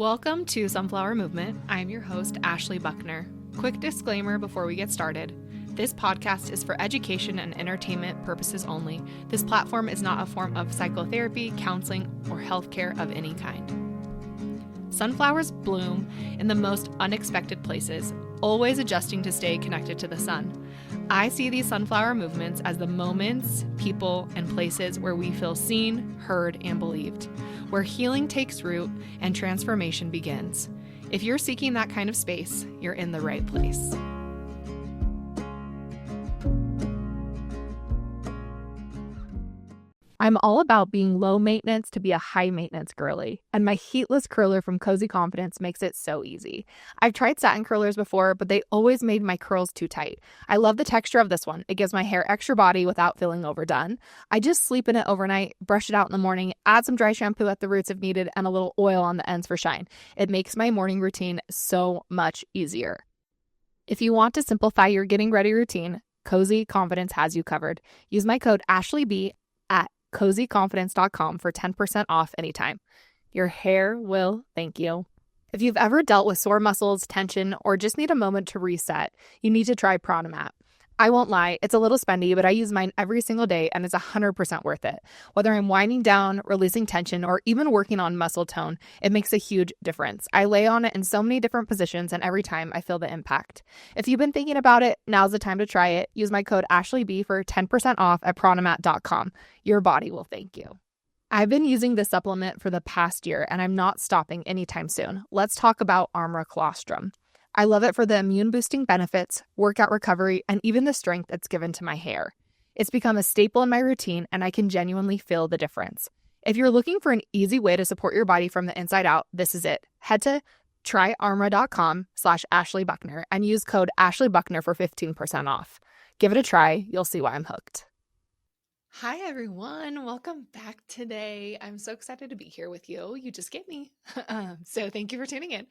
Welcome to Sunflower Movement. I'm your host, Ashley Buckner. Quick disclaimer before we get started. This podcast is for education and entertainment purposes only. This platform is not a form of psychotherapy, counseling, or healthcare of any kind. Sunflowers bloom in the most unexpected places, always adjusting to stay connected to the sun. I see these sunflower movements as the moments, people, and places where we feel seen, heard, and believed, where healing takes root and transformation begins. If you're seeking that kind of space, you're in the right place. I'm all about being low maintenance to be a high maintenance girly, and my heatless curler from Cozy Confidence makes it so easy. I've tried satin curlers before, but they always made my curls too tight. I love the texture of this one. It gives my hair extra body without feeling overdone. I just sleep in it overnight, brush it out in the morning, add some dry shampoo at the roots if needed, and a little oil on the ends for shine. It makes my morning routine so much easier. If you want to simplify your getting ready routine, Cozy Confidence has you covered. Use my code AshleyB at cozyconfidence.com for 10% off anytime. Your hair will thank you. If you've ever dealt with sore muscles, tension, or just need a moment to reset, you need to try Pronomat. I won't lie, it's a little spendy, but I use mine every single day and it's 100% worth it. Whether I'm winding down, releasing tension, or even working on muscle tone, it makes a huge difference. I lay on it in so many different positions and every time I feel the impact. If you've been thinking about it, now's the time to try it. Use my code AshleyB for 10% off at pronomat.com. Your body will thank you. I've been using this supplement for the past year and I'm not stopping anytime soon. Let's talk about Armra Colostrum. I love it for the immune-boosting benefits, workout recovery, and even the strength it's given to my hair. It's become a staple in my routine, and I can genuinely feel the difference. If you're looking for an easy way to support your body from the inside out, this is it. Head to tryarmra.com/AshleyBuckner and use code AshleyBuckner for 15% off. Give it a try. You'll see why I'm hooked. Hi, everyone. Welcome back today. I'm so excited to be here with you. You just get me. So thank you for tuning in.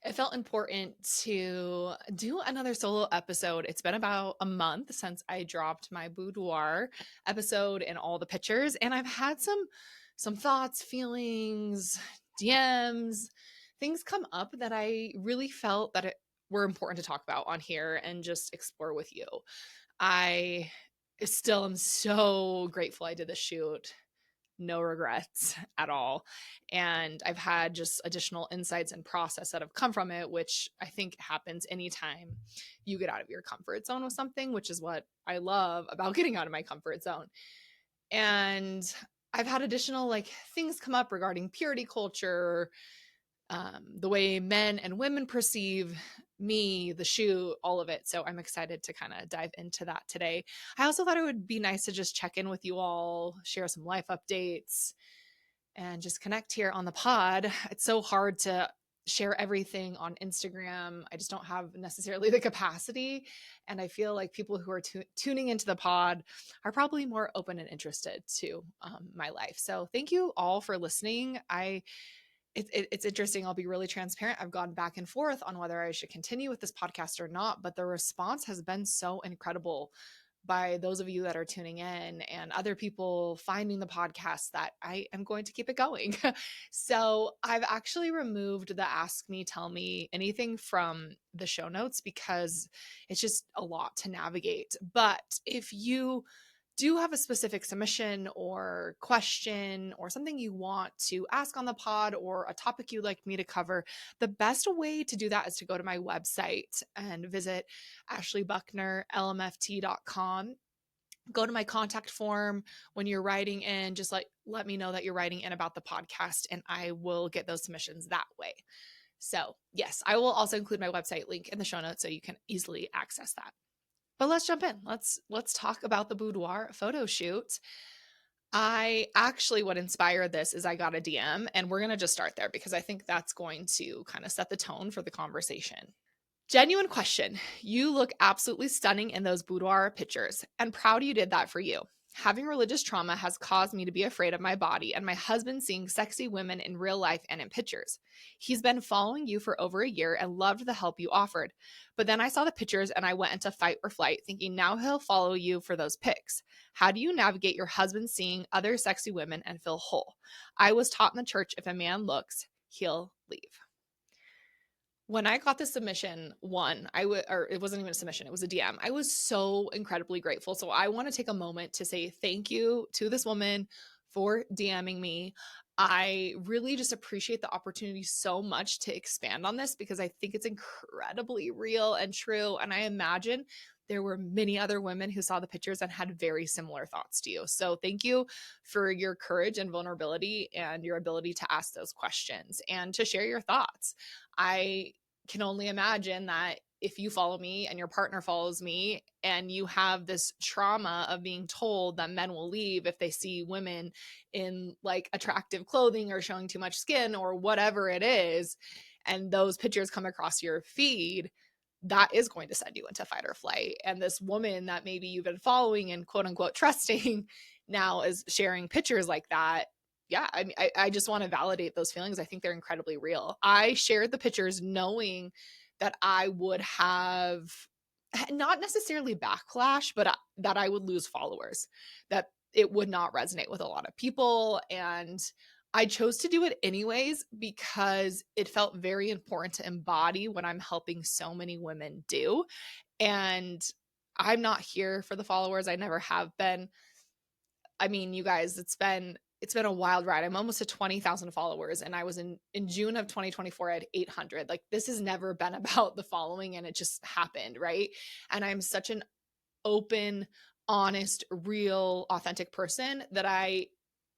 It felt important to do another solo episode. It's been about a month since I dropped my boudoir episode and all the pictures, and I've had some thoughts, feelings, DMs, things come up that I really felt that were important to talk about on here and just explore with you. I still am so grateful I did the shoot. No regrets at all. And I've had just additional insights and process that have come from it, which I think happens anytime you get out of your comfort zone with something, which is what I love about getting out of my comfort zone. And I've had additional things come up regarding purity culture, the way men and women perceive me, the shoot, all of it. So I'm excited to kind of dive into that today. I also thought it would be nice to just check in with you all, share some life updates, and just connect here on the pod. It's so hard to share everything on Instagram. I just don't have necessarily the capacity. And I feel like people who are tuning into the pod are probably more open and interested to my life. So thank you all for listening. It's interesting. I'll be really transparent. I've gone back and forth on whether I should continue with this podcast or not, but the response has been so incredible by those of you that are tuning in and other people finding the podcast that I am going to keep it going. So I've actually removed the ask me, tell me anything from the show notes because it's just a lot to navigate. But if you do have a specific submission or question or something you want to ask on the pod or a topic you'd like me to cover, the best way to do that is to go to my website and visit ashleybucknerlmft.com. Go to my contact form when you're writing in, just let me know that you're writing in about the podcast and I will get those submissions that way. So yes, I will also include my website link in the show notes so you can easily access that. But let's jump in. Let's talk about the boudoir photo shoot. What inspired this is I got a DM, and we're going to just start there because I think that's going to kind of set the tone for the conversation. Genuine question. You look absolutely stunning in those boudoir pictures, and proud you did that for you. Having religious trauma has caused me to be afraid of my body and my husband seeing sexy women in real life and in pictures. He's been following you for over a year and loved the help you offered. But then I saw the pictures and I went into fight or flight thinking now he'll follow you for those pics. How do you navigate your husband seeing other sexy women and feel whole? I was taught in the church if a man looks, he'll leave. When I got the submission, or it wasn't even a submission, it was a DM. I was so incredibly grateful. So I want to take a moment to say thank you to this woman for DMing me. I really just appreciate the opportunity so much to expand on this because I think it's incredibly real and true. And I imagine there were many other women who saw the pictures and had very similar thoughts to you. So thank you for your courage and vulnerability and your ability to ask those questions and to share your thoughts. I can only imagine that if you follow me and your partner follows me and you have this trauma of being told that men will leave if they see women in like attractive clothing or showing too much skin or whatever it is, and those pictures come across your feed, that is going to send you into fight or flight. And this woman that maybe you've been following and quote unquote trusting now is sharing pictures like that. Yeah, I mean, I just want to validate those feelings. I think they're incredibly real. I shared the pictures knowing that I would have not necessarily backlash, but that I would lose followers, that it would not resonate with a lot of people. And I chose to do it anyways because it felt very important to embody what I'm helping so many women do. And I'm not here for the followers. I never have been. I mean, you guys, it's been a wild ride. I'm almost at 20,000 followers and I was in June of 2024 at 800. Like this has never been about the following and it just happened, right? And I'm such an open, honest, real, authentic person that I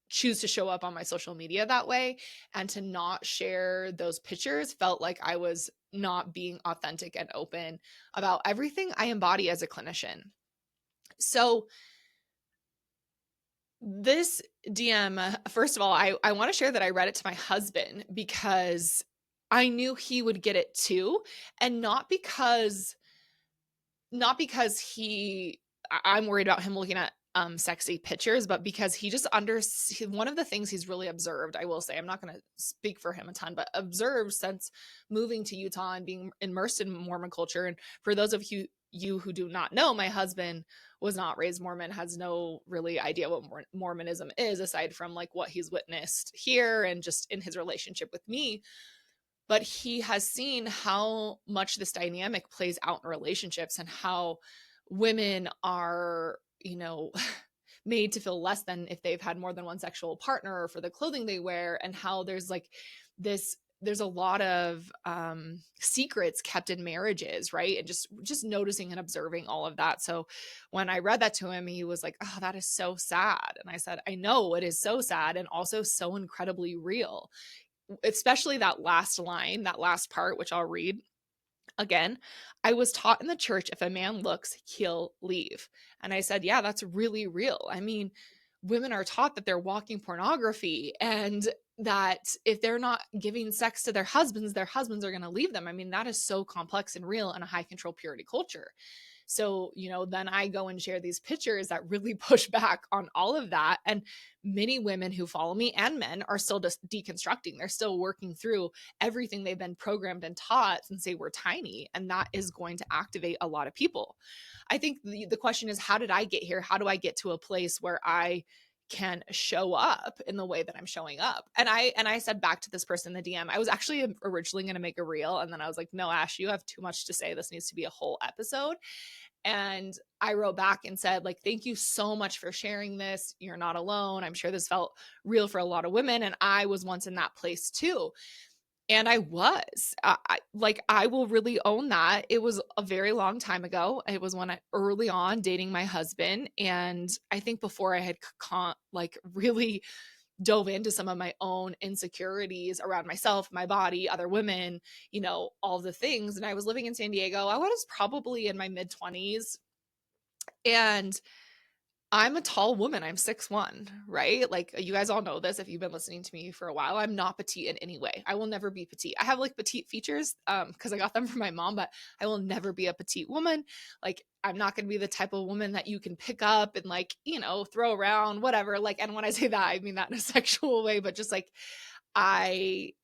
choose to show up on my social media that way, and to not share those pictures felt like I was not being authentic and open about everything I embody as a clinician. So this DM, first of all, I want to share that I read it to my husband because I knew he would get it too. And not because I'm worried about him looking at sexy pictures, but because he just one of the things he's really observed, I will say, I'm not going to speak for him a ton, but observed since moving to Utah and being immersed in Mormon culture. And for those of you who do not know, my husband was not raised Mormon, has no really idea what Mormonism is aside from like what he's witnessed here and just in his relationship with me. But he has seen how much this dynamic plays out in relationships and how women are, made to feel less than if they've had more than one sexual partner, or for the clothing they wear, and how there's like there's a lot of secrets kept in marriages, right? And just noticing and observing all of that. So when I read that to him, he was like, oh, that is so sad. And I said, I know it is so sad and also so incredibly real, especially that last line, that last part, which I'll read again. I was taught in the church, if a man looks, he'll leave. And I said, yeah, that's really real. I mean, women are taught that they're walking pornography and that if they're not giving sex to their husbands are going to leave them. I mean, that is so complex and real in a high control purity culture. So, then I go and share these pictures that really push back on all of that. And many women who follow me and men are still just deconstructing. They're still working through everything they've been programmed and taught since they were tiny. And that is going to activate a lot of people. I think the question is, how did I get here? How do I get to a place where I can show up in the way that I'm showing up? And I said back to this person in the DM, I was actually originally going to make a reel. And then I was like, no, Ash, you have too much to say. This needs to be a whole episode. And I wrote back and said, like, thank you so much for sharing this. You're not alone. I'm sure this felt real for a lot of women. And I was once in that place too. And I was I will really own that. It was a very long time ago. It was when I early on dating my husband. And I think before I had really dove into some of my own insecurities around myself, my body, other women, all the things. And I was living in San Diego. I was probably in my mid 20s. And I'm a tall woman. I'm 6'1", right? Like you guys all know this if you've been listening to me for a while. I'm not petite in any way. I will never be petite. I have like petite features because I got them from my mom, but I will never be a petite woman. Like I'm not going to be the type of woman that you can pick up and throw around, whatever. Like, and when I say that, I mean that in a sexual way, but just like I'm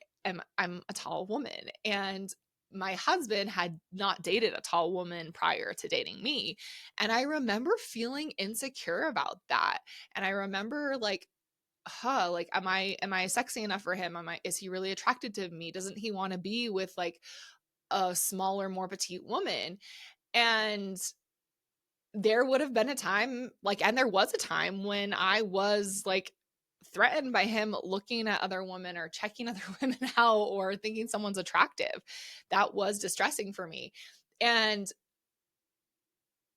a tall woman, and my husband had not dated a tall woman prior to dating me. And I remember feeling insecure about that. And I remember like, am I sexy enough for him? Is he really attracted to me? Doesn't he want to be with like a smaller, more petite woman? And there would have been a time, like, and there was a time when I was like threatened by him looking at other women or checking other women out or thinking someone's attractive. That was distressing for me. And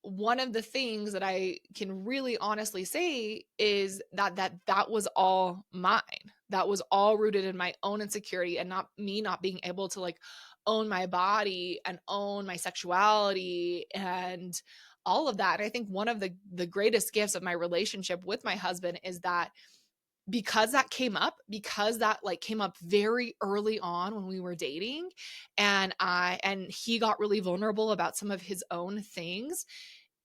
one of the things that I can really honestly say is that was all mine. That was all rooted in my own insecurity and not being able to like own my body and own my sexuality and all of that. And I think one of the greatest gifts of my relationship with my husband is that because that like came up very early on when we were dating, and he got really vulnerable about some of his own things,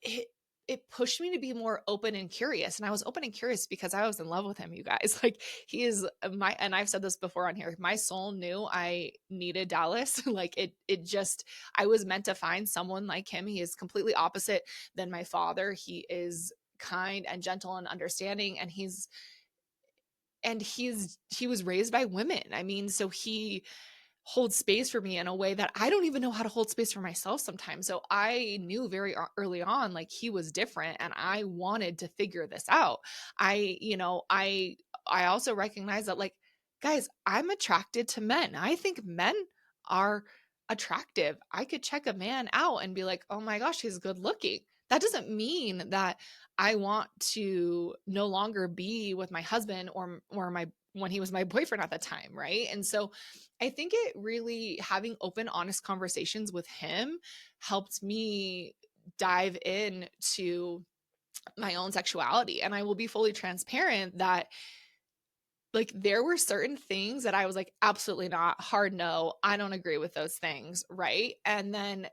it it pushed me to be more open and curious. And I was open and curious because I was in love with him, you guys. Like, he is my, and I've said this before on here, my soul knew I needed Dallas. Like, it just, I was meant to find someone like him. He is completely opposite than my father. He is kind and gentle and understanding, and he was raised by women. I mean, so he hold space for me in a way that I don't even know how to hold space for myself sometimes. So I knew very early on, like, he was different and I wanted to figure this out. I also recognize that, like, guys, I'm attracted to men. I think men are attractive. I could check a man out and be like, oh my gosh, he's good looking. That doesn't mean that I want to no longer be with my husband or my when he was my boyfriend at the time, right? And so I think it really, having open, honest conversations with him helped me dive into my own sexuality. And I will be fully transparent that, like, there were certain things that I was like, absolutely not, hard no, I don't agree with those things, right? And then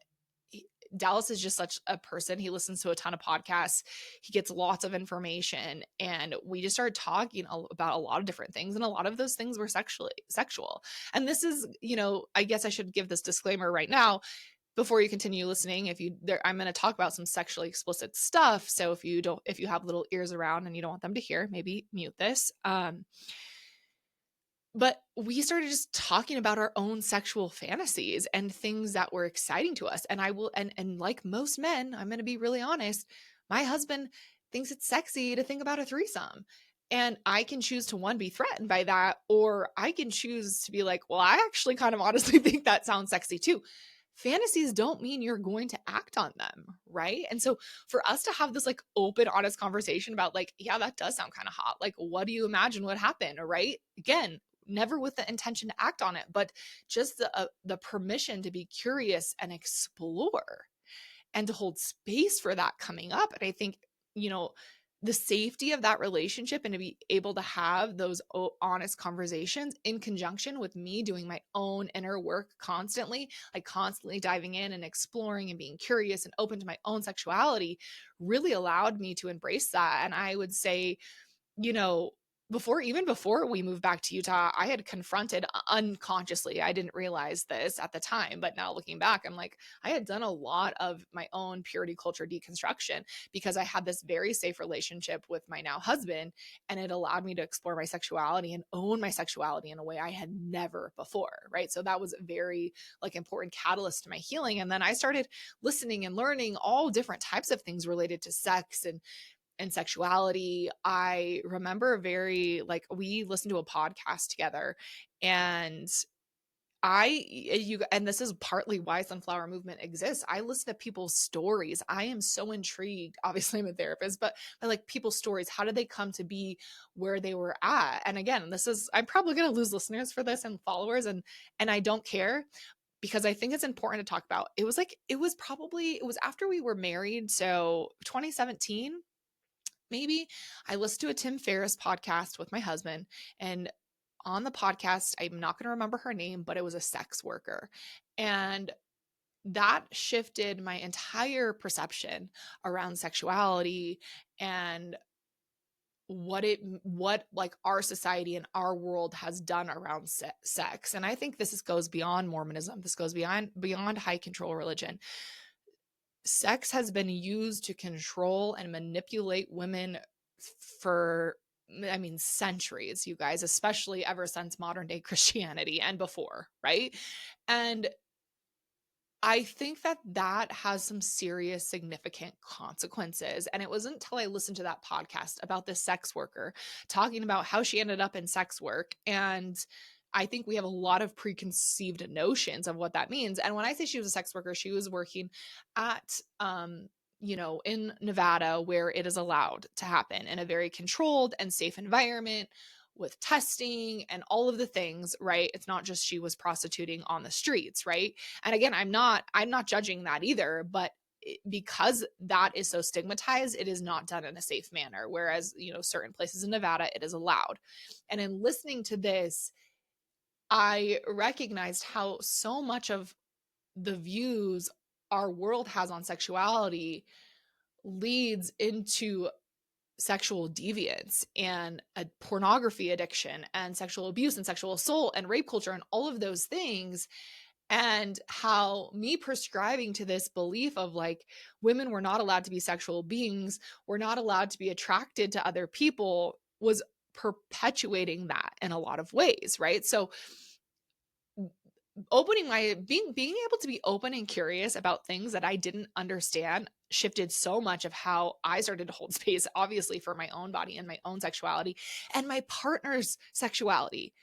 Dallas is just such a person. He listens to a ton of podcasts. He gets lots of information. And we just started talking about a lot of different things. And a lot of those things were sexual. And this is, I guess I should give this disclaimer right now before you continue listening. I'm going to talk about some sexually explicit stuff. So if you have little ears around and you don't want them to hear, maybe mute this. But we started just talking about our own sexual fantasies and things that were exciting to us. And I will, and like most men, I'm going to be really honest, my husband thinks it's sexy to think about a threesome. And I can choose to, one, be threatened by that, or I can choose to be like, well, I actually kind of honestly think that sounds sexy too. Fantasies don't mean you're going to act on them, right? And so for us to have this like open, honest conversation about, like, yeah, that does sound kind of hot. Like, what do you imagine would happen? Right? Again, never with the intention to act on it, but just the permission to be curious and explore and to hold space for that coming up. And I think, the safety of that relationship and to be able to have those honest conversations in conjunction with me doing my own inner work constantly, like constantly diving in and exploring and being curious and open to my own sexuality, really allowed me to embrace that. And I would say, you know, even before we moved back to Utah, I had confronted unconsciously. I didn't realize this at the time, but now looking back, I'm like, I had done a lot of my own purity culture deconstruction because I had this very safe relationship with my now husband, and it allowed me to explore my sexuality and own my sexuality in a way I had never before, right? So that was a very like important catalyst to my healing. And then I started listening and learning all different types of things related to sex and sexuality. I remember we listened to a podcast together, and and this is partly why Sunflower Movement exists. I listen to people's stories. I am so intrigued. Obviously, I'm a therapist, but I like people's stories. How did they come to be where they were at? And again, I'm probably going to lose listeners for this and followers, and I don't care, because I think it's important to talk about. It was after we were married, so 2017 maybe. I listened to a Tim Ferriss podcast with my husband, and on the podcast, I'm not going to remember her name, but it was a sex worker. And that shifted my entire perception around sexuality and what like our society and our world has done around sex. And I think goes beyond Mormonism. This goes beyond high control religion. Sex has been used to control and manipulate women for I mean, centuries, you guys, especially ever since modern day Christianity and before, right? And I think that that has some serious, significant consequences. And it wasn't until I listened to that podcast about this sex worker talking about how she ended up in sex work. And I think we have a lot of preconceived notions of what that means. And when I say she was a sex worker, she was working at, in Nevada, where it is allowed to happen in a very controlled and safe environment with testing and all of the things, right? It's not just she was prostituting on the streets, right? And again, I'm not judging that either, but because that is so stigmatized, it is not done in a safe manner, whereas certain places in Nevada it is allowed. And in listening to this, I recognized how so much of the views our world has on sexuality leads into sexual deviance and a pornography addiction and sexual abuse and sexual assault and rape culture and all of those things. And how me prescribing to this belief of like women were not allowed to be sexual beings, were not allowed to be attracted to other people, was perpetuating that in a lot of ways, right? So opening my being able to be open and curious about things that I didn't understand shifted so much of how I started to hold space, obviously, for my own body and my own sexuality and my partner's sexuality.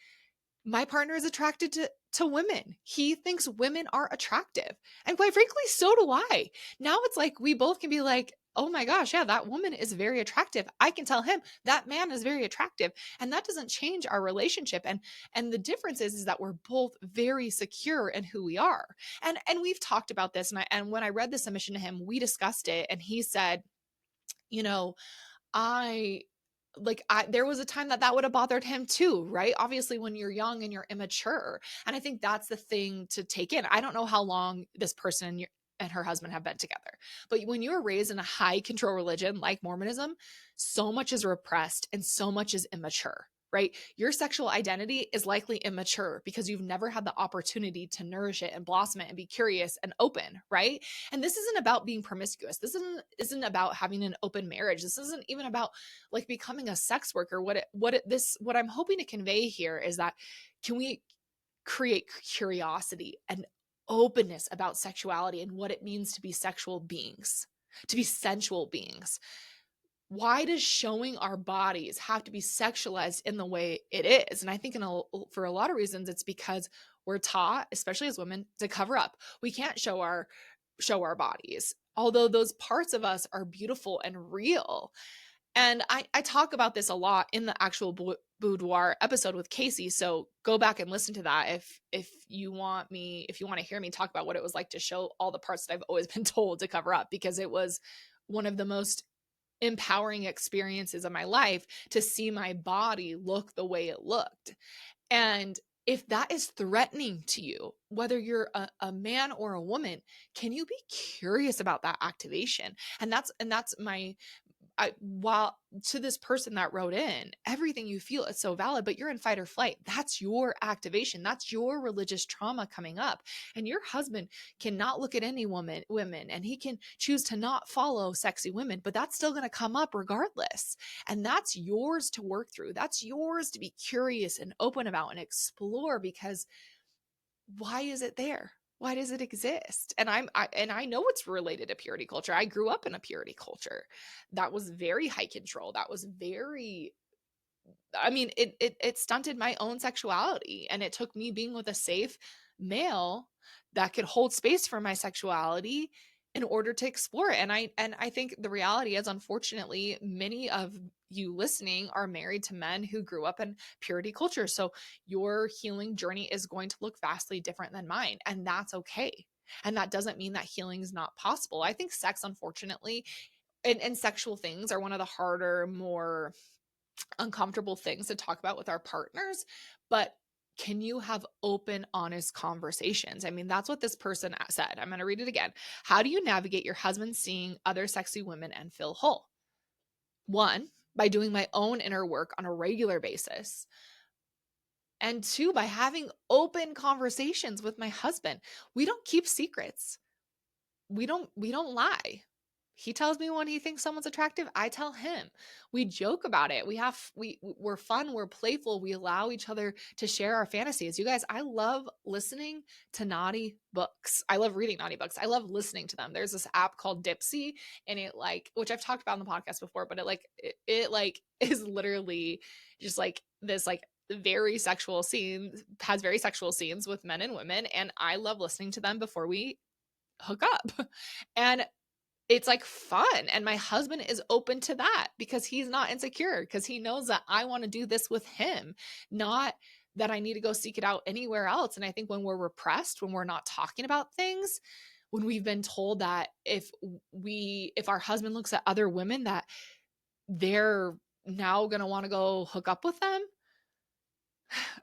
My partner is attracted to women. He thinks women are attractive. And quite frankly, so do I. Now it's like we both can be like, oh my gosh, yeah, that woman is very attractive. I can tell him that man is very attractive. And that doesn't change our relationship. And the difference is that we're both very secure in who we are. And we've talked about this. And when I read the submission to him, we discussed it. And he said, you know, I there was a time that would have bothered him too, right? Obviously, when you're young and you're immature. And I think that's the thing to take in. I don't know how long this person and her husband have been together, but when you were raised in a high control religion like Mormonism, so much is repressed and so much is immature, right? Your sexual identity is likely immature because you've never had the opportunity to nourish it and blossom it and be curious and open, right? And this isn't about being promiscuous. This isn't about having an open marriage. This isn't even about like becoming a sex worker. What I'm hoping to convey here is that can we create curiosity and openness about sexuality and what it means to be sexual beings, to be sensual beings? Why does showing our bodies have to be sexualized in the way it is? And I think for a lot of reasons, it's because we're taught, especially as women, to cover up. We can't show our bodies, although those parts of us are beautiful and real. And I talk about this a lot in the actual boudoir episode with Casey. So go back and listen to that if you want to hear me talk about what it was like to show all the parts that I've always been told to cover up, because it was one of the most empowering experiences of my life to see my body look the way it looked. And if that is threatening to you, whether you're a man or a woman, can you be curious about that activation? And that's while to this person that wrote in, everything you feel is so valid, but you're in fight or flight. That's your activation. That's your religious trauma coming up. And your husband cannot look at any women, and he can choose to not follow sexy women, but that's still going to come up regardless. And that's yours to work through. That's yours to be curious and open about and explore, because why is it there? Why does it exist? And I know it's related to purity culture. I grew up in a purity culture that was very high control. That was very, I mean, it stunted my own sexuality, and it took me being with a safe male that could hold space for my sexuality in order to explore it. And I think the reality is, unfortunately, many of you listening are married to men who grew up in purity culture. So your healing journey is going to look vastly different than mine, and that's okay. And that doesn't mean that healing is not possible. I think sex, unfortunately, and sexual things are one of the harder, more uncomfortable things to talk about with our partners. But can you have open, honest conversations? I mean, that's what this person said. I'm going to read it again. How do you navigate your husband seeing other sexy women and feel whole? One, by doing my own inner work on a regular basis. And two, by having open conversations with my husband. We don't keep secrets. We don't lie. He tells me when he thinks someone's attractive, I tell him. We joke about it. We're fun, we're playful. We allow each other to share our fantasies. You guys, I love listening to naughty books. I love reading naughty books. I love listening to them. There's this app called Dipsy, and it like, which I've talked about on the podcast before, but it like is literally just like this like very sexual scenes, has very sexual scenes with men and women, and I love listening to them before we hook up. And it's like fun, and my husband is open to that because he's not insecure, because he knows that I want to do this with him, not that I need to go seek it out anywhere else. And I think when we're repressed, when we're not talking about things, when we've been told that if our husband looks at other women that they're now going to want to go hook up with them,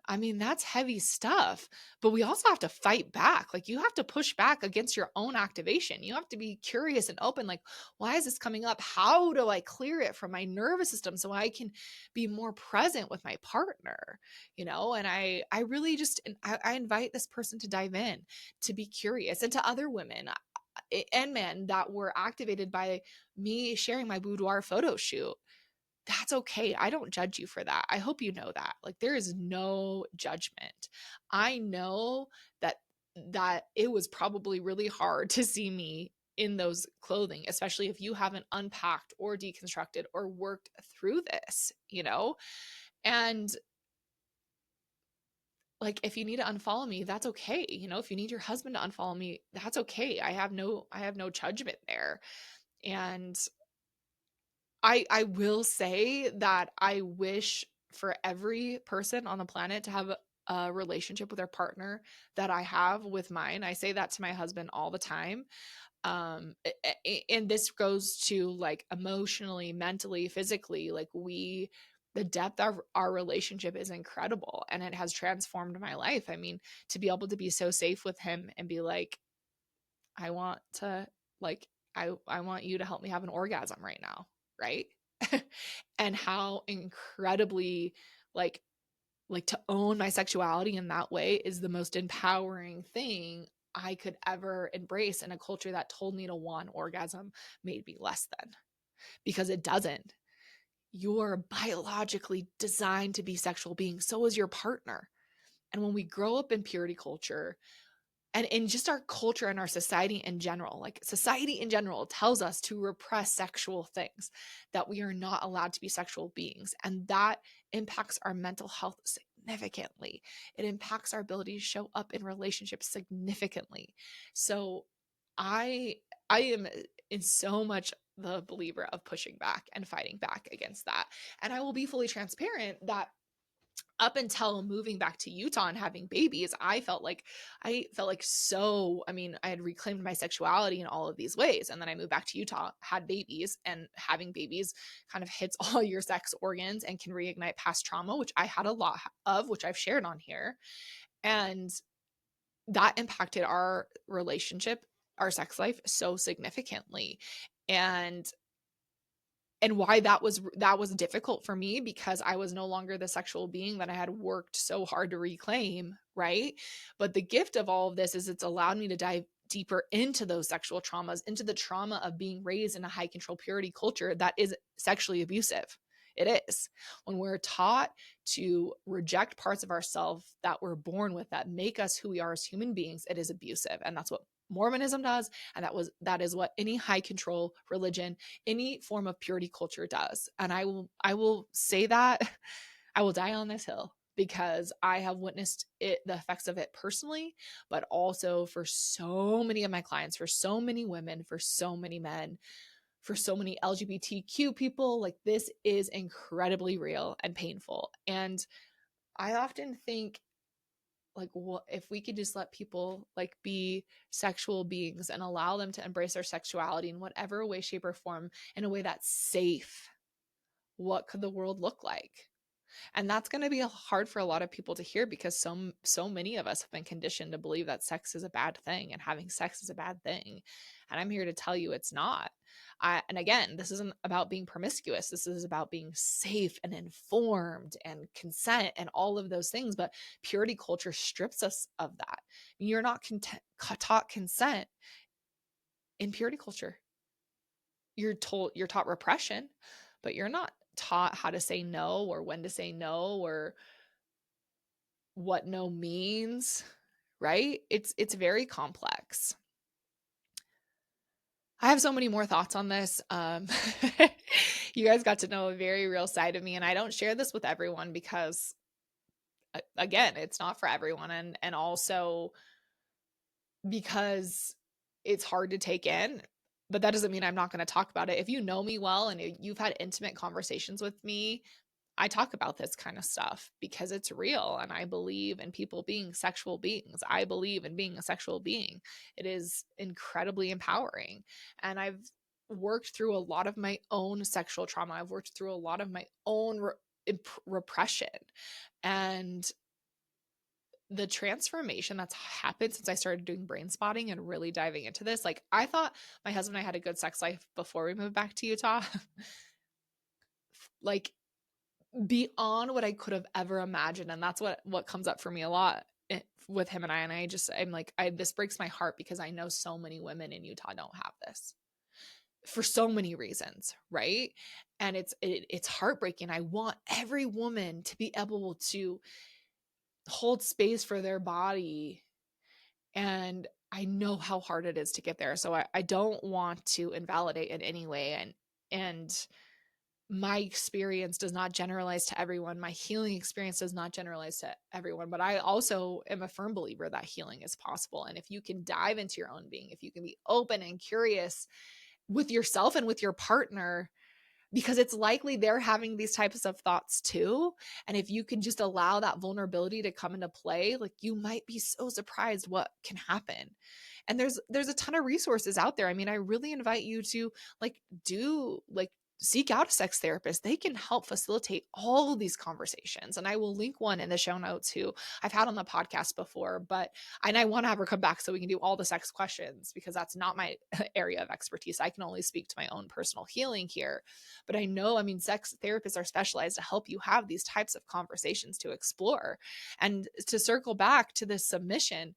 I mean, that's heavy stuff, but we also have to fight back. Like, you have to push back against your own activation. You have to be curious and open. Like, why is this coming up? How do I clear it from my nervous system so I can be more present with my partner? And I really just, I invite this person to dive in, to be curious, and to other women and men that were activated by me sharing my boudoir photo shoot. That's okay. I don't judge you for that. I hope you know that. Like, there is no judgment. I know that it was probably really hard to see me in those clothing, especially if you haven't unpacked or deconstructed or worked through this. And like, if you need to unfollow me, that's okay. If you need your husband to unfollow me, that's okay. I have no judgment there. And I will say that I wish for every person on the planet to have a relationship with their partner that I have with mine. I say that to my husband all the time. And this goes to like emotionally, mentally, physically, like the depth of our relationship is incredible, and it has transformed my life. I mean, to be able to be so safe with him and be like, I want to like I want you to help me have an orgasm right now, right? And how incredibly like to own my sexuality in that way is the most empowering thing I could ever embrace in a culture that told me to want orgasm made me less than, because it doesn't. You're biologically designed to be sexual beings, so is your partner. And when we grow up in purity culture, and in just our culture and our society in general, like society in general tells us to repress sexual things, that we are not allowed to be sexual beings, and that impacts our mental health significantly. It impacts our ability to show up in relationships significantly. So i I am in so much the believer of pushing back and fighting back against that. And I will be fully transparent that up until moving back to Utah and having babies, I felt like so, I mean, I had reclaimed my sexuality in all of these ways. And then I moved back to Utah, had babies, and having babies kind of hits all your sex organs and can reignite past trauma, which I had a lot of, which I've shared on here. And that impacted our relationship, our sex life so significantly. And why that was difficult for me, because I was no longer the sexual being that I had worked so hard to reclaim, right? But the gift of all of this is it's allowed me to dive deeper into those sexual traumas, into the trauma of being raised in a high control purity culture that is sexually abusive. It is. When we're taught to reject parts of ourselves that we're born with, that make us who we are as human beings, it is abusive. And that's what Mormonism does, and that is what any high control religion, any form of purity culture does. And I will say that I will die on this hill, because I have witnessed the effects of it personally, but also for so many of my clients, for so many women, for so many men, for so many LGBTQ people. Like, this is incredibly real and painful. And I often think, like, what if we could just let people like be sexual beings and allow them to embrace their sexuality in whatever way, shape, or form, in a way that's safe? What could the world look like? And that's going to be hard for a lot of people to hear, because so many of us have been conditioned to believe that sex is a bad thing and having sex is a bad thing. And I'm here to tell you it's not. And again, this isn't about being promiscuous. This is about being safe and informed and consent and all of those things. But purity culture strips us of that. You're not taught consent in purity culture. you're taught repression, but you're not taught how to say no or when to say no or what no means, right? It's very complex. I have so many more thoughts on this. You guys got to know a very real side of me, and I don't share this with everyone because, again, it's not for everyone, and also because it's hard to take in. But that doesn't mean I'm not going to talk about it. If you know me well and you've had intimate conversations with me, I talk about this kind of stuff because it's real, and I believe in people being sexual beings. I believe in being a sexual being. It is incredibly empowering. And I've worked through a lot of my own sexual trauma. I've worked through a lot of my own repression. And the transformation that's happened since I started doing brain spotting and really diving into this, like, I thought my husband and I had a good sex life before we moved back to Utah. Like, beyond what I could have ever imagined. And that's what comes up for me a lot with him and I. And I'm like, this breaks my heart because I know so many women in Utah don't have this for so many reasons, right? And it's heartbreaking. I want every woman to be able to hold space for their body, and I know how hard it is to get there. So I don't want to invalidate in any way, and my experience does not generalize to everyone. My healing experience does not generalize to everyone, but I also am a firm believer that healing is possible. And if you can dive into your own being, if you can be open and curious with yourself and with your partner, because it's likely they're having these types of thoughts too. And if you can just allow that vulnerability to come into play, like, you might be so surprised what can happen. And there's a ton of resources out there. I mean, I really invite you to seek out a sex therapist. They can help facilitate all of these conversations. And I will link one in the show notes who I've had on the podcast before, and I want to have her come back so we can do all the sex questions because that's not my area of expertise. I can only speak to my own personal healing here. But I know, I mean, sex therapists are specialized to help you have these types of conversations to explore. And to circle back to this submission,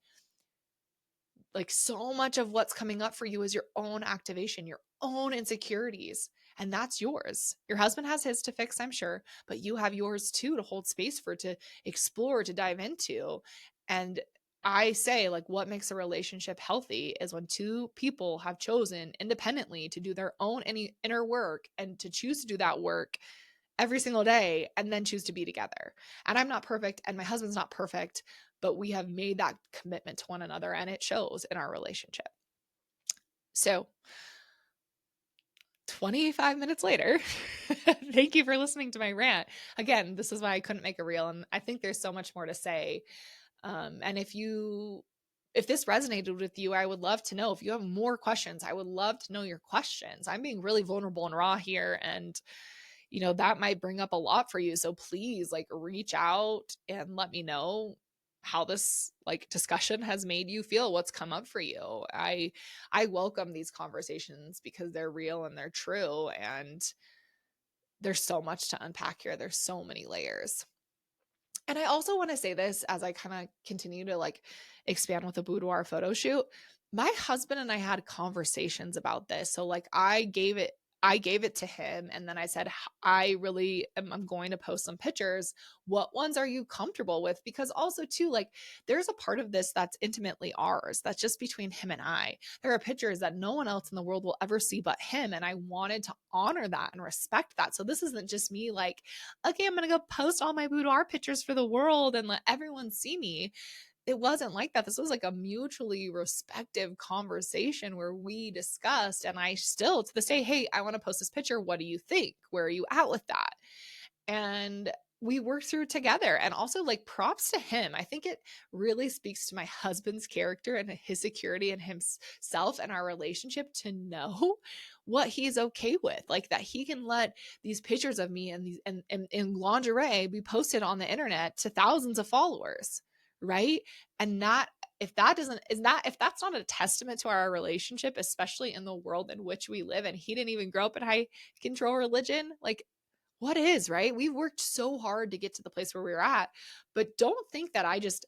like, so much of what's coming up for you is your own activation, your own insecurities, and that's yours. Your husband has his to fix, I'm sure, but you have yours too to hold space for, to explore, to dive into. And I say, like, what makes a relationship healthy is when two people have chosen independently to do their own inner work and to choose to do that work every single day and then choose to be together. And I'm not perfect and my husband's not perfect, but we have made that commitment to one another and it shows in our relationship. So 25 minutes later, thank you for listening to my rant. Again, this is why I couldn't make a reel, and I think there's so much more to say. And if this resonated with you, I would love to know. If you have more questions, I would love to know your questions. I'm being really vulnerable and raw here, and that might bring up a lot for you. So please, like, reach out and let me know how this, like, discussion has made you feel, what's come up for you. I welcome these conversations because they're real and they're true, and there's so much to unpack here. There's so many layers. And I also want to say this as I kind of continue to, like, expand with the boudoir photo shoot. My husband and I had conversations about this. So, like, I gave it to him, and then I said, I really I'm going to post some pictures. What ones are you comfortable with? Because also too, like, there's a part of this that's intimately ours. That's just between him and I. There are pictures that no one else in the world will ever see but him. And I wanted to honor that and respect that. So this isn't just me like, okay, I'm going to go post all my boudoir pictures for the world and let everyone see me. It wasn't like that. This was like a mutually respective conversation where we discussed, and I still to this day, hey, I want to post this picture. What do you think? Where are you at with that? And we worked through together. And also, like, props to him. I think it really speaks to my husband's character and his security and himself and our relationship to know what he's okay with, like, that he can let these pictures of me and these and in lingerie be posted on the internet to thousands of followers, right? And that if that doesn't is that if that's not a testament to our relationship, especially in the world in which we live, and he didn't even grow up in high control religion, like, what is, right? We've worked so hard to get to the place where we're at, but don't think that I just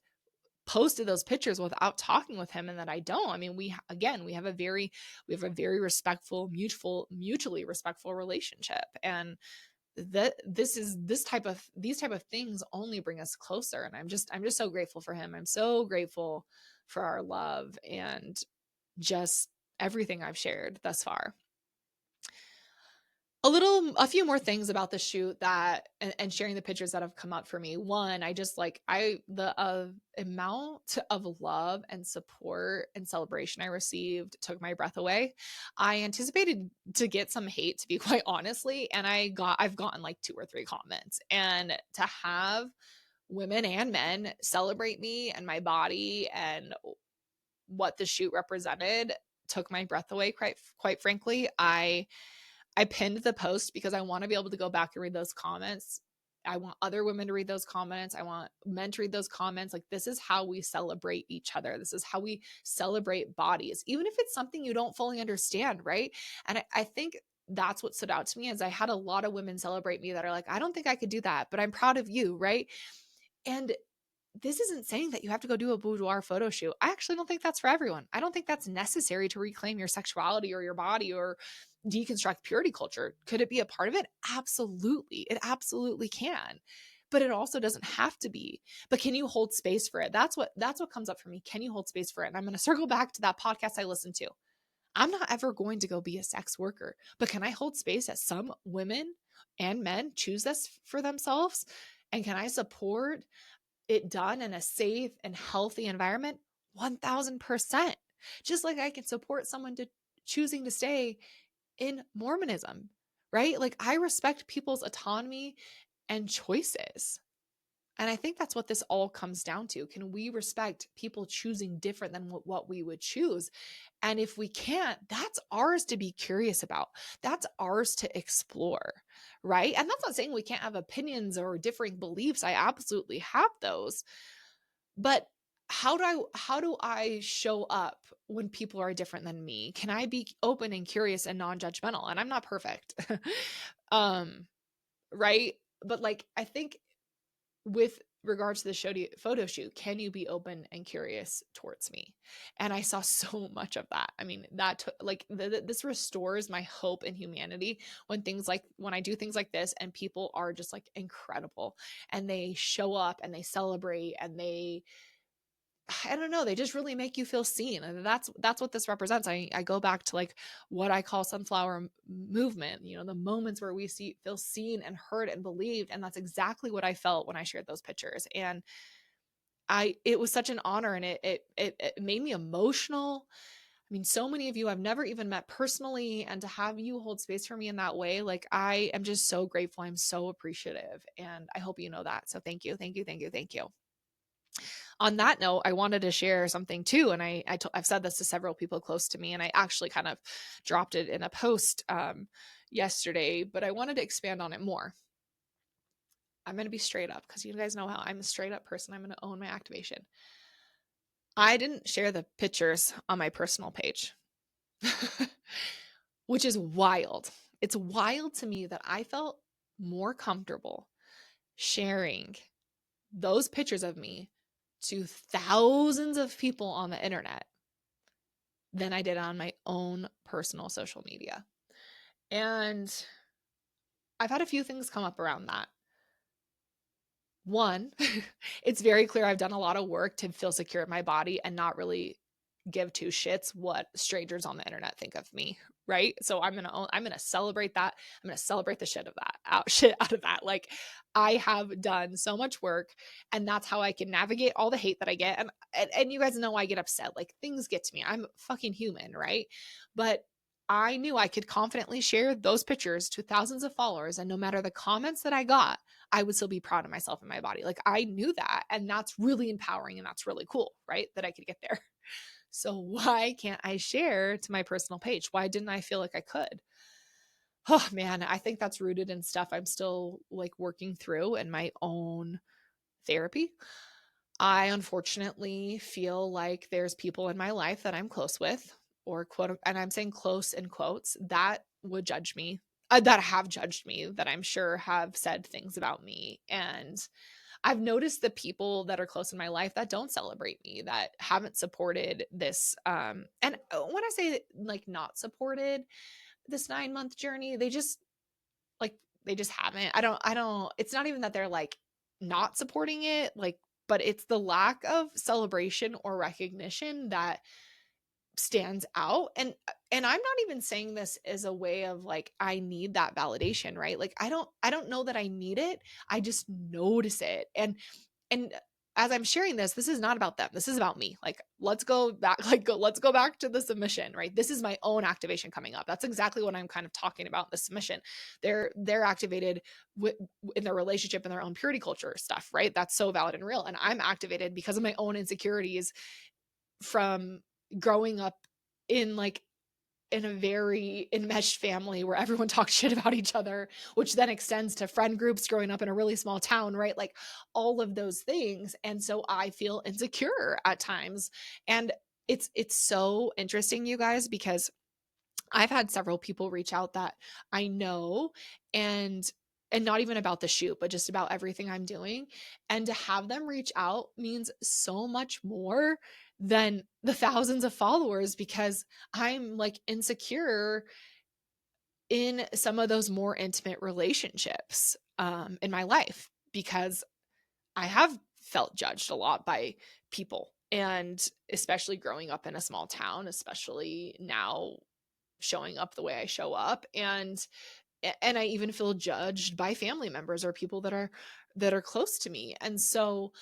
posted those pictures without talking with him and that I don't. I mean, we have a very respectful, mutually respectful relationship. And that these type of things only bring us closer. And I'm just so grateful for him. I'm so grateful for our love and just everything I've shared thus far. A few more things about the shoot that and sharing the pictures that have come up for me. One, I just like the amount of love and support and celebration I received took my breath away. I anticipated to get some hate, to be quite honestly, and I've gotten like 2 or 3 comments. And to have women and men celebrate me and my body and what the shoot represented took my breath away, quite frankly. I pinned the post because I want to be able to go back and read those comments. I want other women to read those comments. I want men to read those comments. Like, this is how we celebrate each other. This is how we celebrate bodies, even if it's something you don't fully understand, right? And I think that's what stood out to me is I had a lot of women celebrate me that are like, I don't think I could do that, but I'm proud of you, right? And this isn't saying that you have to go do a boudoir photo shoot. I actually don't think that's for everyone. I don't think that's necessary to reclaim your sexuality or your body or deconstruct purity culture. Could it be a part of it? Absolutely. It absolutely can. But it also doesn't have to be. But can you hold space for it? That's what comes up for me. Can you hold space for it? And I'm going to circle back to that podcast I listened to. I'm not ever going to go be a sex worker, but can I hold space as some women and men choose this for themselves? And can I support it done in a safe and healthy environment? 1000%. Just like I can support someone to choosing to stay in Mormonism, right? Like, I respect people's autonomy and choices. And I think that's what this all comes down to. Can we respect people choosing different than what we would choose? And if we can't, that's ours to be curious about. That's ours to explore, right? And that's not saying we can't have opinions or differing beliefs. I absolutely have those. But how do I show up when people are different than me? Can I be open and curious and non-judgmental? And I'm not perfect. um, right? But like, I think with regards to the photo shoot, can you be open and curious towards me? And I saw so much of that. I mean, that this restores my hope in humanity when I do things like this and people are just like incredible and they show up and they celebrate and I don't know, they just really make you feel seen. And that's what this represents. I go back to like what I call sunflower movement, the moments where we feel seen and heard and believed. And that's exactly what I felt when I shared those pictures. And it was such an honor, and it made me emotional. I mean, so many of you I've never even met personally, and to have you hold space for me in that way, like, I am just so grateful. I'm so appreciative, and I hope you know that. So thank you, thank you, thank you, thank you. On that note, I wanted to share something too, and I've said this to several people close to me, and I actually kind of dropped it in a post yesterday, but I wanted to expand on it more. I'm going to be straight up because you guys know how I'm a straight up person. I'm going to own my activation. I didn't share the pictures on my personal page, which is wild. It's wild to me that I felt more comfortable sharing those pictures of me to thousands of people on the internet than I did on my own personal social media. And I've had a few things come up around that. One, it's very clear I've done a lot of work to feel secure in my body and not really give two shits what strangers on the internet think of me, right? So I'm gonna celebrate that. I'm gonna celebrate the shit out of that. Like, I have done so much work, and that's how I can navigate all the hate that I get. And you guys know I get upset. Like, things get to me. I'm fucking human, right? But I knew I could confidently share those pictures to thousands of followers, and no matter the comments that I got, I would still be proud of myself and my body. Like, I knew that, and that's really empowering, and that's really cool, right? That I could get there. So why can't I share to my personal page? Why didn't I feel like I could? Oh man, I think that's rooted in stuff I'm still like working through in my own therapy. I unfortunately feel like there's people in my life that I'm close with, or quote, and I'm saying close in quotes, that would judge me, that have judged me, that I'm sure have said things about me. And I've noticed the people that are close in my life that don't celebrate me, that haven't supported this, and when I say, like, not supported this 9-month journey, like, they just haven't. I don't it's not even that they're, like, not supporting it, like, but it's the lack of celebration or recognition that stands out. And I'm not even saying this as a way of, like, I need that validation, right? Like, I don't know that I need it. I just notice it. And as I'm sharing this, this is not about them. This is about me. Like, let's go back, let's go back to the submission, right? This is my own activation coming up. That's exactly what I'm kind of talking about, the submission. They're activated in their relationship and their own purity culture stuff, right? That's so valid and real. And I'm activated because of my own insecurities from growing up in, like, in a very enmeshed family where everyone talks shit about each other, which then extends to friend groups growing up in a really small town, right? Like, all of those things. And so I feel insecure at times. And it's so interesting, you guys, because I've had several people reach out that I know, and not even about the shoot, but just about everything I'm doing. And to have them reach out means so much more than the thousands of followers, because I'm, like, insecure in some of those more intimate relationships in my life, because I have felt judged a lot by people. And especially growing up in a small town, especially now showing up the way I show up, and I even feel judged by family members or people that are close to me. And so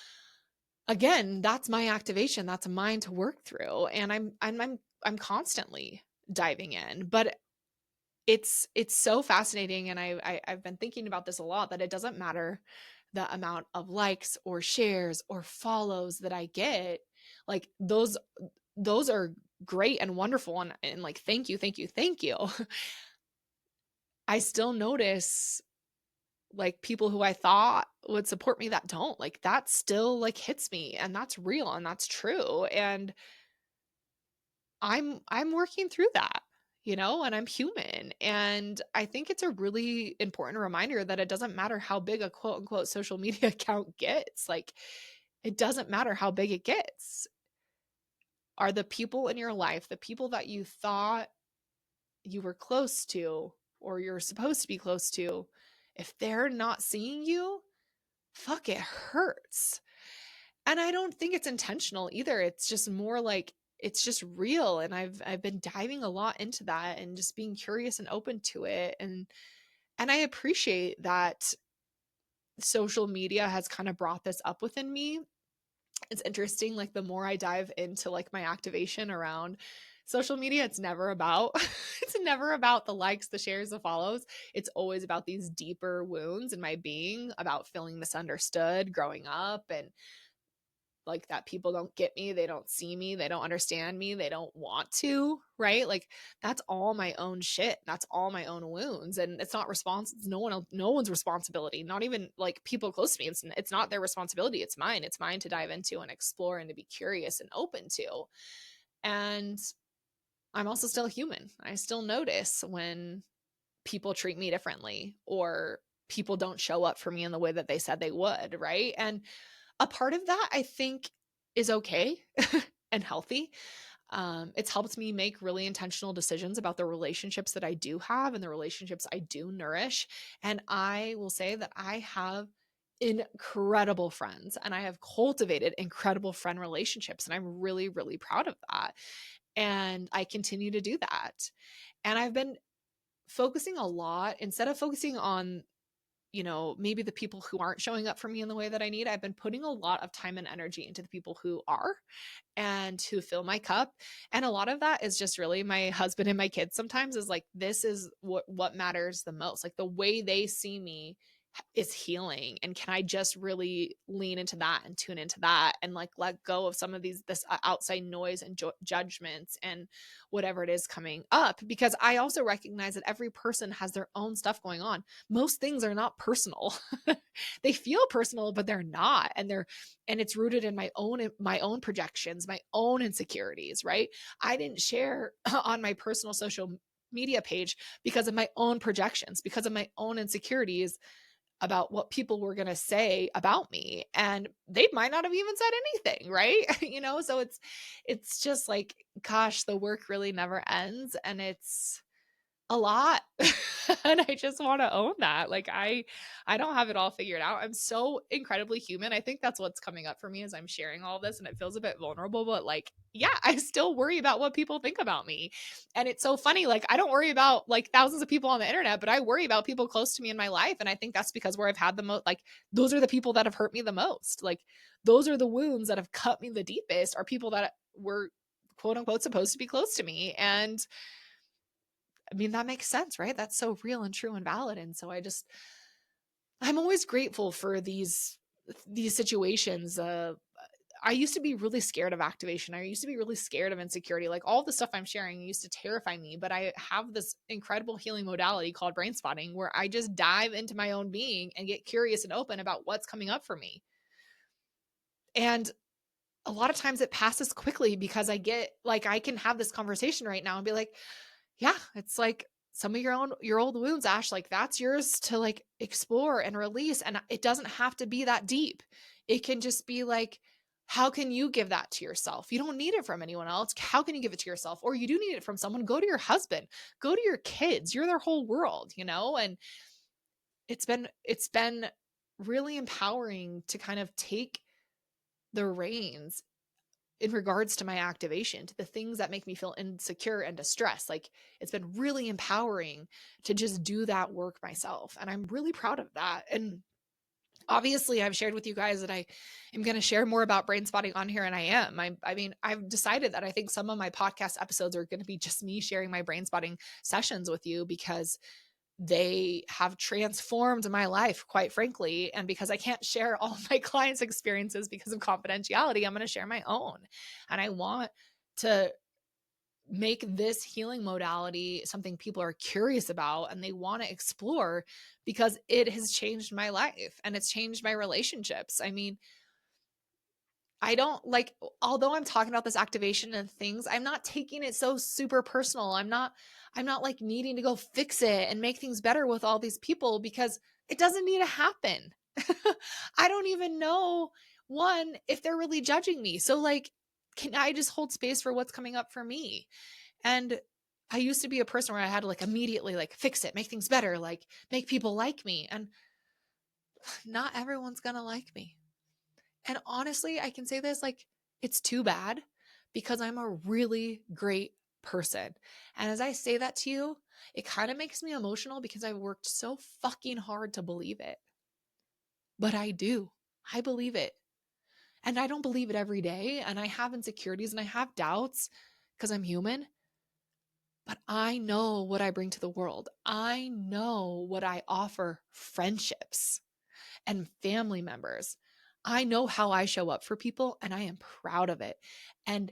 again, that's my activation. That's mine to work through. And I'm constantly diving in. But it's so fascinating. And I've been thinking about this a lot, that it doesn't matter the amount of likes or shares or follows that I get. Like, those are great and wonderful, and like, thank you, thank you, thank you. I still notice, like, people who I thought would support me that don't. Like, that still, like, hits me, and that's real and that's true. And I'm working through that, and I'm human. And I think it's a really important reminder that it doesn't matter how big a quote unquote social media account gets. Like, it doesn't matter how big it gets. Are the people in your life, the people that you thought you were close to or you're supposed to be close to, if they're not seeing you, fuck, it hurts. And I don't think it's intentional either. It's just more like, it's just real. And I've been diving a lot into that and just being curious and open to it. And I appreciate that social media has kind of brought this up within me. It's interesting, like, the more I dive into, like, my activation around social media, it's never about it's never about the likes, the shares, the follows. It's always about these deeper wounds in my being, about feeling misunderstood growing up, and, like, that people don't get me, they don't see me, they don't understand me, they don't want to, right? Like, that's all my own shit. That's all my own wounds. And it's not it's no one's responsibility. Not even, like, people close to me. It's not their responsibility. It's mine. It's mine to dive into and explore and to be curious and open to. And I'm also still human. I still notice when people treat me differently, or people don't show up for me in the way that they said they would, right? And a part of that, I think, is okay and healthy. It's helped me make really intentional decisions about the relationships that I do have and the relationships I do nourish. And I will say that I have incredible friends, and I have cultivated incredible friend relationships. And I'm really, really proud of that. And I continue to do that. And I've been focusing a lot, instead of focusing on, maybe the people who aren't showing up for me in the way that I need, I've been putting a lot of time and energy into the people who are, and who fill my cup. And a lot of that is just really my husband and my kids sometimes, is like, this is what matters the most. Like, the way they see me is healing. And can I just really lean into that and tune into that, and, like, let go of some of this outside noise and judgments and whatever it is coming up, because I also recognize that every person has their own stuff going on. Most things are not personal. They feel personal, but they're not. And it's rooted in my own projections, my own insecurities, right? I didn't share on my personal social media page because of my own projections, because of my own insecurities about what people were going to say about me, and they might not have even said anything, right? So it's just like, gosh, the work really never ends, and it's a lot. And I just want to own that. Like I don't have it all figured out. I'm so incredibly human. I think that's what's coming up for me as I'm sharing all this, and it feels a bit vulnerable, but like, yeah, I still worry about what people think about me. And it's so funny, like I don't worry about like thousands of people on the internet, but I worry about people close to me in my life, and I think that's because where I've had the most, like those are the people that have hurt me the most. Like those are the wounds that have cut me the deepest, are people that were quote unquote supposed to be close to me. And I mean, that makes sense, right? That's so real and true and valid. And so I'm always grateful for these situations. I used to be really scared of activation. I used to be really scared of insecurity. Like all the stuff I'm sharing used to terrify me, but I have this incredible healing modality called brain spotting where I just dive into my own being and get curious and open about what's coming up for me. And a lot of times it passes quickly because I get like, I can have this conversation right now and be like, yeah, it's like some of your old wounds, Ash, like that's yours to like explore and release. And it doesn't have to be that deep. It can just be like, how can you give that to yourself? You don't need it from anyone else. How can you give it to yourself? Or you do need it from someone. Go to your husband, go to your kids. You're their whole world, And it's been really empowering to kind of take the reins in regards to my activation, to the things that make me feel insecure and distressed. Like it's been really empowering to just do that work myself. And I'm really proud of that. And obviously I've shared with you guys that I am going to share more about brain spotting on here. And I am, I mean, I've decided that I think some of my podcast episodes are going to be just me sharing my brain spotting sessions with you because they have transformed my life, quite frankly. And because I can't share all my clients' experiences because of confidentiality, I'm going to share my own. And I want to make this healing modality something people are curious about and they want to explore because it has changed my life and it's changed my relationships. I mean, I don't like, although I'm talking about this activation and things, I'm not taking it so super personal. I'm not like needing to go fix it and make things better with all these people because it doesn't need to happen. I don't even know one if they're really judging me. So like, can I just hold space for what's coming up for me? And I used to be a person where I had to like immediately like fix it, make things better, like make people like me. And not everyone's going to like me. And honestly, I can say this, like, it's too bad because I'm a really great person. And as I say that to you, it kind of makes me emotional because I worked so fucking hard to believe it. But I do. I believe it. And I don't believe it every day. And I have insecurities and I have doubts because I'm human. But I know what I bring to the world. I know what I offer friendships and family members. I know how I show up for people and I am proud of it. And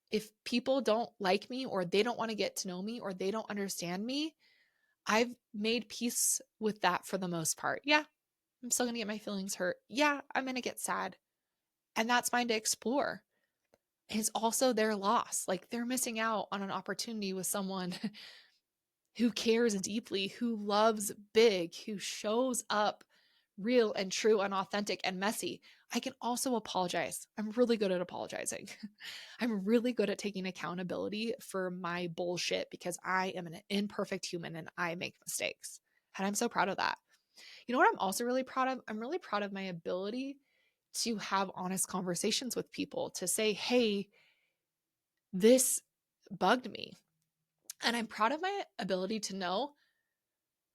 if people don't like me or they don't want to get to know me or they don't understand me, I've made peace with that for the most part. Yeah, I'm still going to get my feelings hurt. Yeah, I'm going to get sad. And that's fine to explore. It's also their loss. Like they're missing out on an opportunity with someone who cares deeply, who loves big, who shows up real and true and authentic and messy. I can also apologize. I'm really good at apologizing. I'm really good at taking accountability for my bullshit because I am an imperfect human and I make mistakes. And I'm so proud of that. You know what I'm also really proud of? I'm really proud of my ability to have honest conversations with people, to say, hey, this bugged me. And I'm proud of my ability to know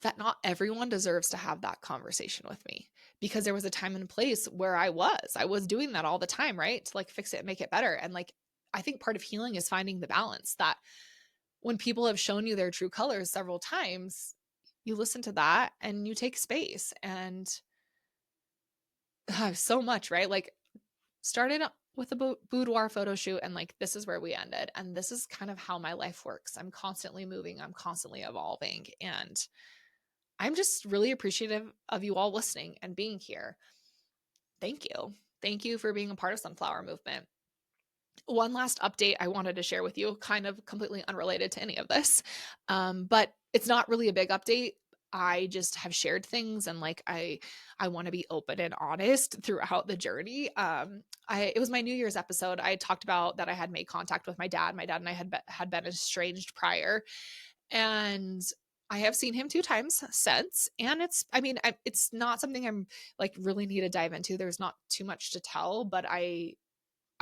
that not everyone deserves to have that conversation with me because there was a time and place where I was doing that all the time, right? To like fix it and make it better. And like, I think part of healing is finding the balance that when people have shown you their true colors several times, you listen to that and you take space and so much, right? Like started with a boudoir photo shoot and like, this is where we ended. And this is kind of how my life works. I'm constantly moving. I'm constantly evolving. And I'm just really appreciative of you all listening and being here. Thank you. Thank you for being a part of Sunflower Movement. One last update I wanted to share with you, kind of completely unrelated to any of this, but it's not really a big update. I just have shared things, and like I want to be open and honest throughout the journey. It was my New Year's episode. I talked about that I had made contact with my dad. My dad and I had been estranged prior, and I have seen him 2 times since. And it's not something I'm like really need to dive into. There's not too much to tell, but I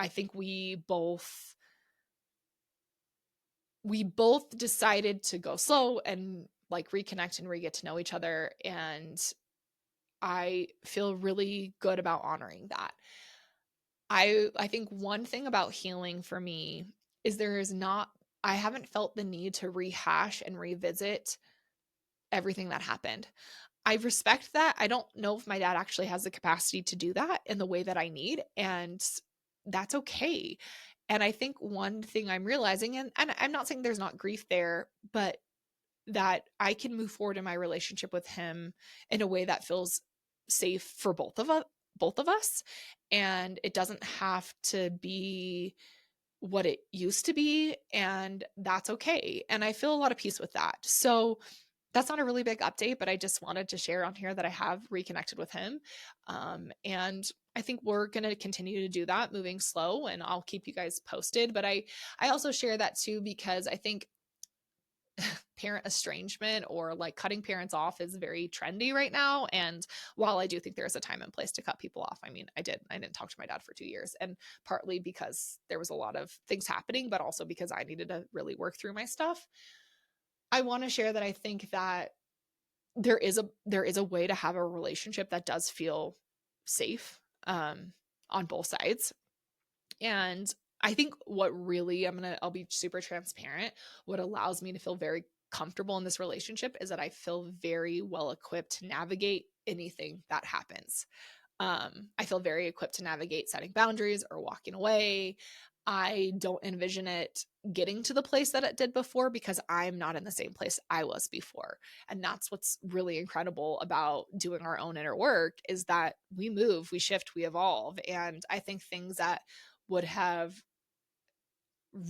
think we both decided to go slow and like reconnect and re-get to know each other. And I feel really good about honoring that. I think one thing about healing for me is I haven't felt the need to rehash and revisit everything that happened. I respect that. I don't know if my dad actually has the capacity to do that in the way that I need, and that's okay. And I think one thing I'm realizing, and I'm not saying there's not grief there, but that I can move forward in my relationship with him in a way that feels safe for both of us. And it doesn't have to be what it used to be, and that's okay. And I feel a lot of peace with that. So that's not a really big update, but I just wanted to share on here that I have reconnected with him. And I think we're going to continue to do that, moving slow, and I'll keep you guys posted. But I also share that too, because I think parent estrangement or like cutting parents off is very trendy right now. And while I do think there's a time and place to cut people off, I mean, I didn't talk to my dad for 2 years, and partly because there was a lot of things happening, but also because I needed to really work through my stuff. I want to share that I think that there is a way to have a relationship that does feel safe, on both sides. And I think what really I'll be super transparent. What allows me to feel very comfortable in this relationship is that I feel very well equipped to navigate anything that happens. I feel very equipped to navigate setting boundaries or walking away. I don't envision it getting to the place that it did before, because I'm not in the same place I was before. And that's what's really incredible about doing our own inner work, is that we move, we shift, we evolve. And I think things that would have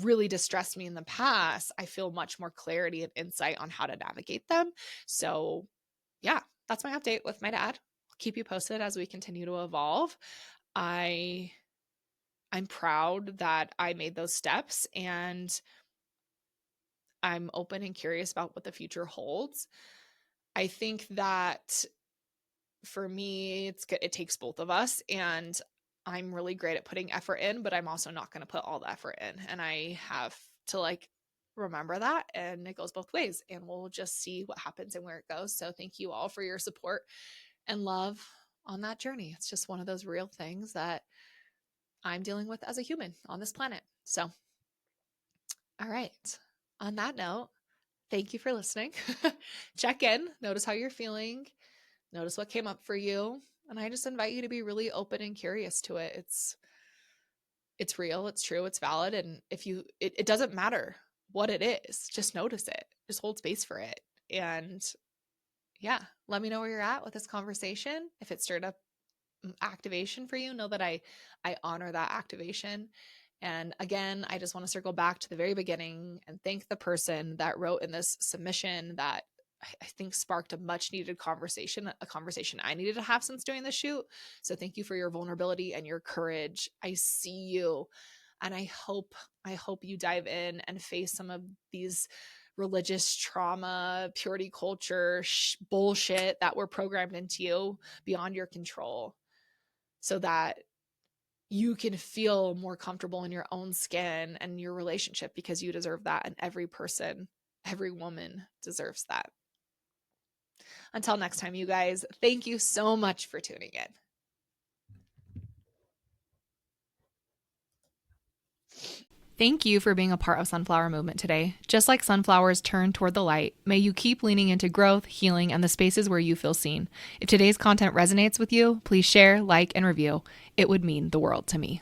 really distressed me in the past, I feel much more clarity and insight on how to navigate them. So yeah, that's my update with my dad. I'll keep you posted as we continue to evolve. I'm proud that I made those steps, and I'm open and curious about what the future holds. I think that for me, it takes both of us, and I'm really great at putting effort in, but I'm also not going to put all the effort in, and I have to like remember that, and it goes both ways, and we'll just see what happens and where it goes. So thank you all for your support and love on that journey. It's just one of those real things that I'm dealing with as a human on this planet. So, all right. On that note, thank you for listening. Check in, notice how you're feeling, notice what came up for you. And I just invite you to be really open and curious to it. It's real, it's true, it's valid. And it doesn't matter what it is, just notice it, just hold space for it. And yeah, let me know where you're at with this conversation. If it stirred up activation for you, know that I honor that activation. And again, I just want to circle back to the very beginning and thank the person that wrote in this submission that I think sparked a much needed conversation, a conversation I needed to have since doing the shoot. So thank you for your vulnerability and your courage. I see you, and I hope you dive in and face some of these religious trauma, purity culture bullshit that were programmed into you beyond your control, so that you can feel more comfortable in your own skin and your relationship, because you deserve that. And every person, every woman deserves that. Until next time, you guys, thank you so much for tuning in. Thank you for being a part of Sunflower Movement today. Just like sunflowers turn toward the light, may you keep leaning into growth, healing, and the spaces where you feel seen. If today's content resonates with you, please share, like, and review. It would mean the world to me.